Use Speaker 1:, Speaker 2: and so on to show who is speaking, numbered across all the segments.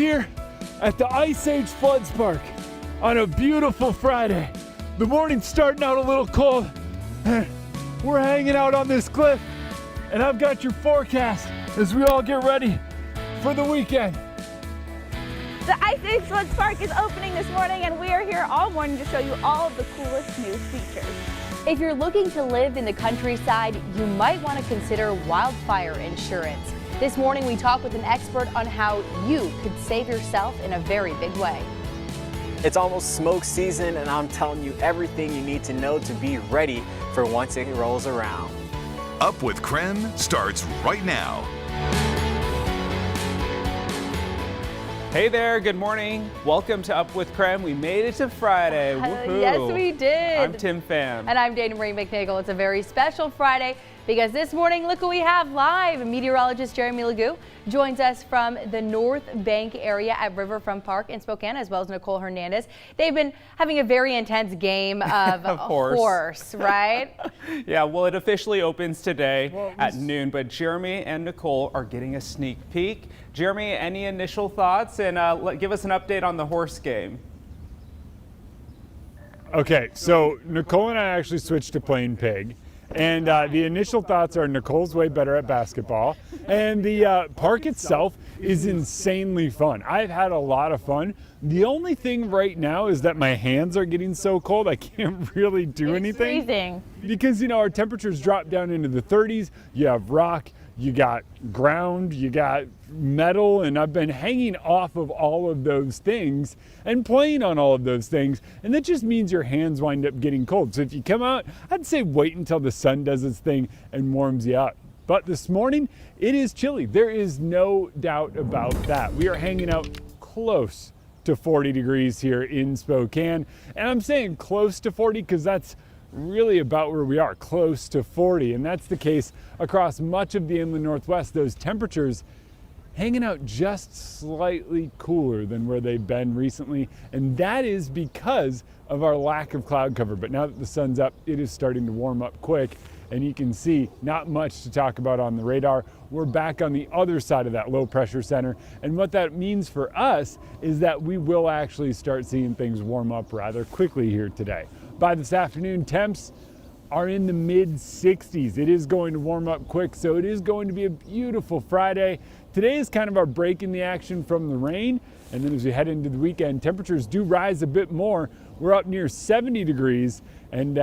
Speaker 1: here at the Ice Age Floods Park on a beautiful Friday. The morning's starting out a little cold. We're hanging out on this cliff, and I've got your forecast as we all get ready for the weekend.
Speaker 2: The Ice Age Floods Park is opening this morning, and we are here all morning to show you all of the coolest new features.
Speaker 3: If you're looking to live in the countryside, you might want to consider wildfire insurance. This morning we talk with an expert on how you could save yourself in a very big way.
Speaker 4: It's almost smoke season, and I'm telling you everything you need to know to be ready for once it rolls around.
Speaker 5: Up with KREM starts right now.
Speaker 6: Hey there, good morning. Welcome to Up with KREM. We made it to Friday. Woohoo.
Speaker 3: Yes, we did.
Speaker 6: I'm Tim Pham.
Speaker 3: And I'm Dana Marie McNagel. It's a very special Friday because this morning, look who we have live. Meteorologist Jeremy Legoo joins us from the North Bank area at Riverfront Park in Spokane, as well as Nicole Hernandez. They've been having a very intense game of horse, right?
Speaker 6: Yeah, well, it officially opens today at noon, but Jeremy and Nicole are getting a sneak peek. Jeremy, any initial thoughts? And give us an update on the horse game.
Speaker 1: Okay, so Nicole and I actually switched to playing pig. And the initial thoughts are Nicole's way better at basketball. And the park itself is insanely fun. I've had a lot of fun. The only thing right now is that my hands are getting so cold I can't really do anything.
Speaker 2: It's freezing.
Speaker 1: Because, you know, our temperatures drop down into the 30s. You have rock, you got ground, you got metal, and I've been hanging off of all of those things and playing on all of those things, and that just means your hands wind up getting cold. So if you come out, I'd say wait until the sun does its thing and warms you up. But this morning, it is chilly. There is no doubt about that. We are hanging out close to 40 degrees here in Spokane, and I'm saying close to 40 because that's really about where we are, close to 40, and that's the case across much of the inland Northwest. Those temperatures hanging out just slightly cooler than where they've been recently, and that is because of our lack of cloud cover. But now that the sun's up, it is starting to warm up quick, and you can see not much to talk about on the radar. We're back on the other side of that low pressure center, and what that means for us is that we will actually start seeing things warm up rather quickly here today. By this afternoon, temps are in the mid 60s. It is going to warm up quick, so it is going to be a beautiful Friday. Today is kind of our break in the action from the rain, and then as we head into the weekend, temperatures do rise a bit more. We're up near 70 degrees, and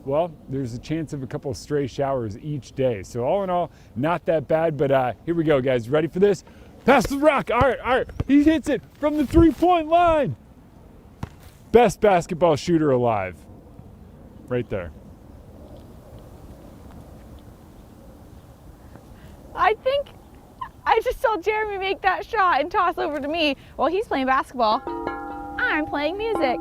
Speaker 1: well, there's a chance of a couple of stray showers each day. So all in all, not that bad, but here we go, guys. Ready for this? Pass the rock. All right. He hits it from the three-point line. Best basketball shooter alive. Right there.
Speaker 2: I think I just saw Jeremy make that shot and toss over to me while he's playing basketball. I'm playing music.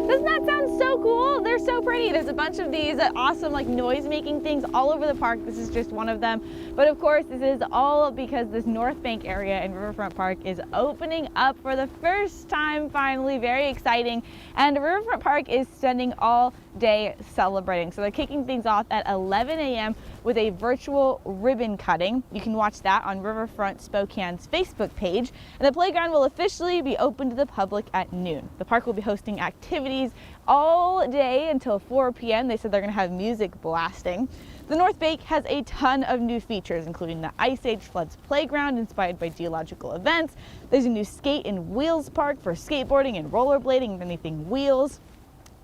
Speaker 2: Doesn't that sound so cool? They're so pretty. There's a bunch of these awesome like noise making things all over the park. This is just one of them. But of course, this is all because this North Bank area in Riverfront Park is opening up for the first time finally. Very exciting. And Riverfront Park is spending all day celebrating. So they're kicking things off at 11 a.m. with a virtual ribbon cutting. You can watch that on Riverfront Spokane's Facebook page. And the playground will officially be open to the public at noon. The park will be hosting activities all day until 4 p.m. They said they're going to have music blasting. The North Bank has a ton of new features, including the Ice Age Floods playground inspired by geological events. There's a new skate and wheels park for skateboarding and rollerblading and anything wheels.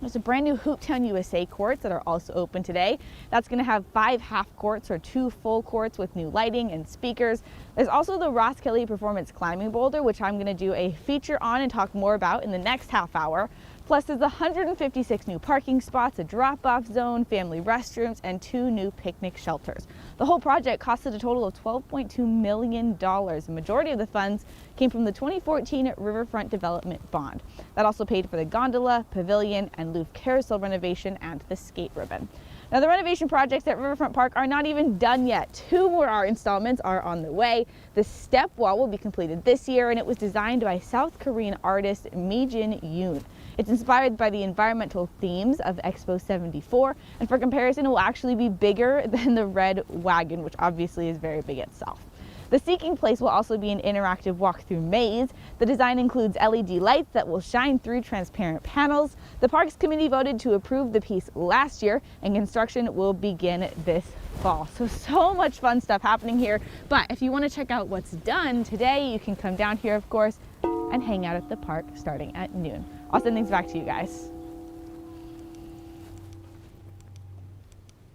Speaker 2: There's a brand new Hooptown USA courts that are also open today. That's going to have 5 half courts or 2 full courts with new lighting and speakers. There's also the Ross Kelly Performance Climbing Boulder, which I'm going to do a feature on and talk more about in the next half hour. Plus, there's 156 new parking spots, a drop-off zone, family restrooms, and 2 new picnic shelters. The whole project costed a total of $12.2 million. The majority of the funds came from the 2014 Riverfront Development Bond. That also paid for the gondola, pavilion, and Louvre carousel renovation and the skate ribbon. Now, the renovation projects at Riverfront Park are not even done yet. 2 more installments are on the way. The step wall will be completed this year, and it was designed by South Korean artist Mi-jin Yoon. It's inspired by the environmental themes of Expo 74, and for comparison, it will actually be bigger than the Red Wagon, which obviously is very big itself. The seeking place will also be an interactive walk-through maze. The design includes LED lights that will shine through transparent panels. The Parks Committee voted to approve the piece last year, and construction will begin this fall. So much fun stuff happening here. But if you want to check out what's done today, you can come down here, of course, and hang out at the park starting at noon. I'll send things back to you guys.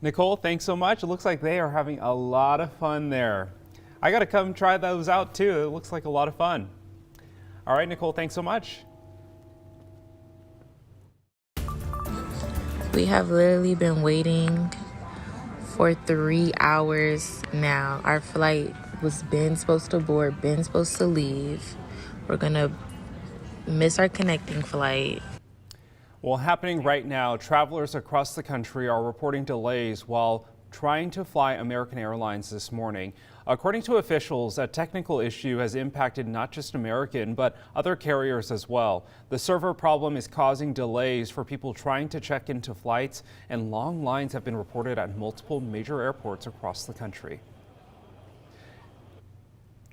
Speaker 6: Nicole, thanks so much. It looks like they are having a lot of fun there. I got to come try those out too. It looks like a lot of fun. All right, Nicole, thanks so much.
Speaker 7: We have literally been waiting for 3 hours now. Our flight was been supposed to board, been supposed to leave. We're gonna miss our connecting flight.
Speaker 6: Well, happening right now, travelers across the country are reporting delays while trying to fly American Airlines this morning. According to officials, a technical issue has impacted not just American, but other carriers as well. The server problem is causing delays for people trying to check into flights, and long lines have been reported at multiple major airports across the country.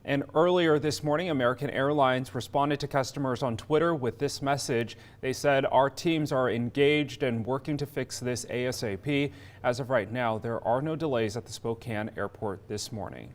Speaker 6: And earlier this morning, American Airlines responded to customers on Twitter with this message. They said, "Our teams are engaged and working to fix this ASAP. As of right now, there are no delays at the Spokane airport this morning."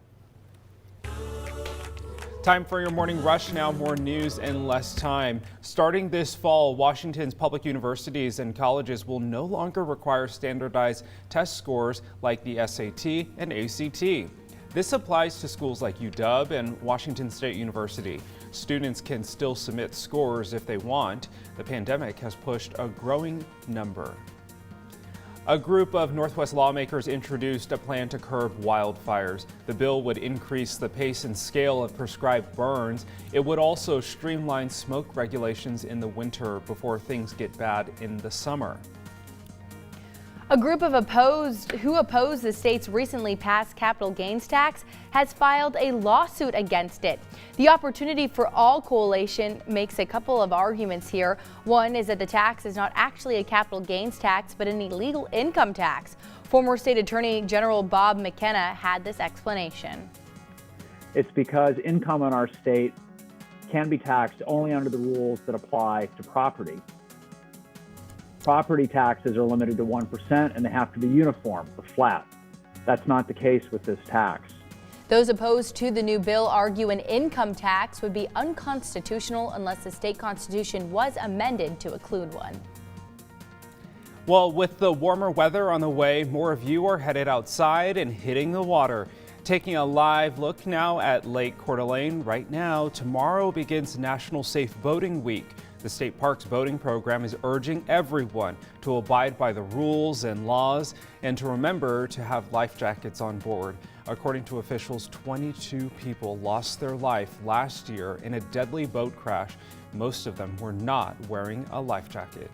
Speaker 6: Time for your morning rush now. More news in less time. Starting this fall, Washington's public universities and colleges will no longer require standardized test scores like the SAT and ACT. This applies to schools like UW and Washington State University. Students can still submit scores if they want. The pandemic has pushed a growing number. A group of Northwest lawmakers introduced a plan to curb wildfires. The bill would increase the pace and scale of prescribed burns. It would also streamline smoke regulations in the winter before things get bad in the summer.
Speaker 3: A group who oppose the state's recently passed capital gains tax has filed a lawsuit against it. The Opportunity for All coalition makes a couple of arguments here. One is that the tax is not actually a capital gains tax, but an illegal income tax. Former State Attorney General Bob McKenna had this explanation.
Speaker 8: It's because income in our state can be taxed only under the rules that apply to property. Property taxes are limited to 1% and they have to be uniform or flat. That's not the case with this tax.
Speaker 3: Those opposed to the new bill argue an income tax would be unconstitutional unless the state constitution was amended to include one.
Speaker 6: Well, with the warmer weather on the way, more of you are headed outside and hitting the water. Taking a live look now at Lake Coeur d'Alene right now. Tomorrow begins National Safe Boating Week. The state parks boating program is urging everyone to abide by the rules and laws and to remember to have life jackets on board. According to officials, 22 people lost their life last year in a deadly boat crash. Most of them were not wearing a life jacket.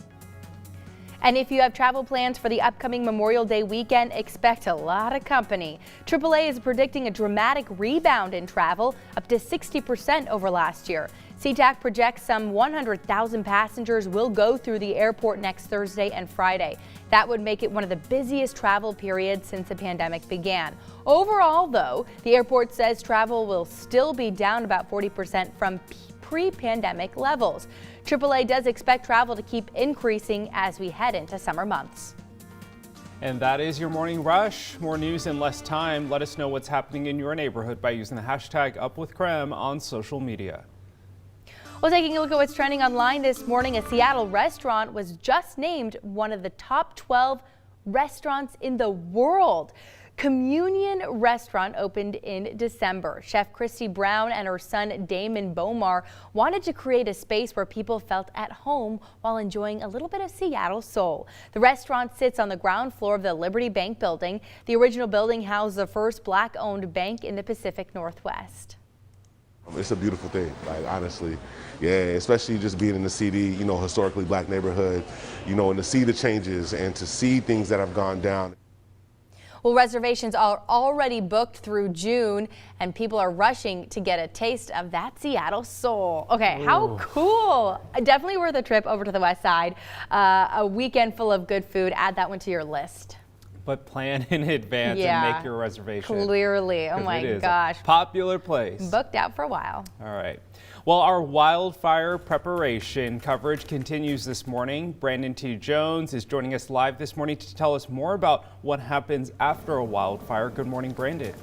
Speaker 3: And if you have travel plans for the upcoming Memorial Day weekend, expect a lot of company. AAA is predicting a dramatic rebound in travel, up to 60% over last year. SeaTac projects some 100,000 passengers will go through the airport next Thursday and Friday. That would make it one of the busiest travel periods since the pandemic began. Overall, though, the airport says travel will still be down about 40% from pre-pandemic levels. AAA does expect travel to keep increasing as we head into summer months.
Speaker 6: And that is your morning rush. More news in less time. Let us know what's happening in your neighborhood by using the hashtag #UpWithKREM on social media.
Speaker 3: Well, taking a look at what's trending online this morning, a Seattle restaurant was just named one of the top 12 restaurants in the world. Communion Restaurant opened in December. Chef Christy Brown and her son Damon Bomar wanted to create a space where people felt at home while enjoying a little bit of Seattle soul. The restaurant sits on the ground floor of the Liberty Bank building. The original building housed the first black-owned bank in the Pacific Northwest.
Speaker 9: It's a beautiful thing, like, honestly. Yeah, especially just being in the CD, you know, historically black neighborhood, you know, and to see the changes and to see things that have gone down.
Speaker 3: Well, reservations are already booked through June, and people are rushing to get a taste of that Seattle soul. Okay, how cool. Definitely worth a trip over to the west side. A weekend full of good food. Add that one to your list.
Speaker 6: But plan in advance and make your reservation.
Speaker 3: Clearly. Oh my gosh.
Speaker 6: Popular place.
Speaker 3: Booked out for a while.
Speaker 6: All right. Well, our wildfire preparation coverage continues this morning. Brandon T. Jones is joining us live this morning to tell us more about what happens after a wildfire. Good morning, Brandon.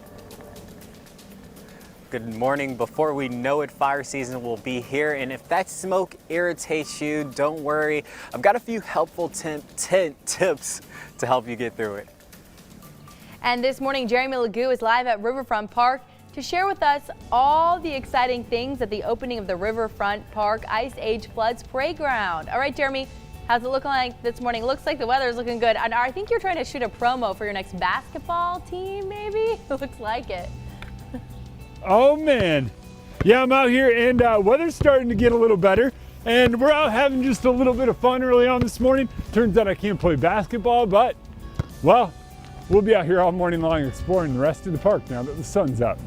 Speaker 4: Good morning. Before we know it, fire season will be here. And if that smoke irritates you, don't worry. I've got a few helpful tips to help you get through it.
Speaker 3: And this morning, Jeremy Legoo is live at Riverfront Park to share with us all the exciting things at the opening of the Riverfront Park Ice Age Floods Playground. All right, Jeremy, how's it looking like this morning? Looks like the weather is looking good. And I think you're trying to shoot a promo for your next basketball team, maybe? Looks like it.
Speaker 1: Oh man, yeah, I'm out here and weather's starting to get a little better and we're out having just a little bit of fun early on this morning. Turns out I can't play basketball, but well, we'll be out here all morning long exploring the rest of the park now that the sun's up.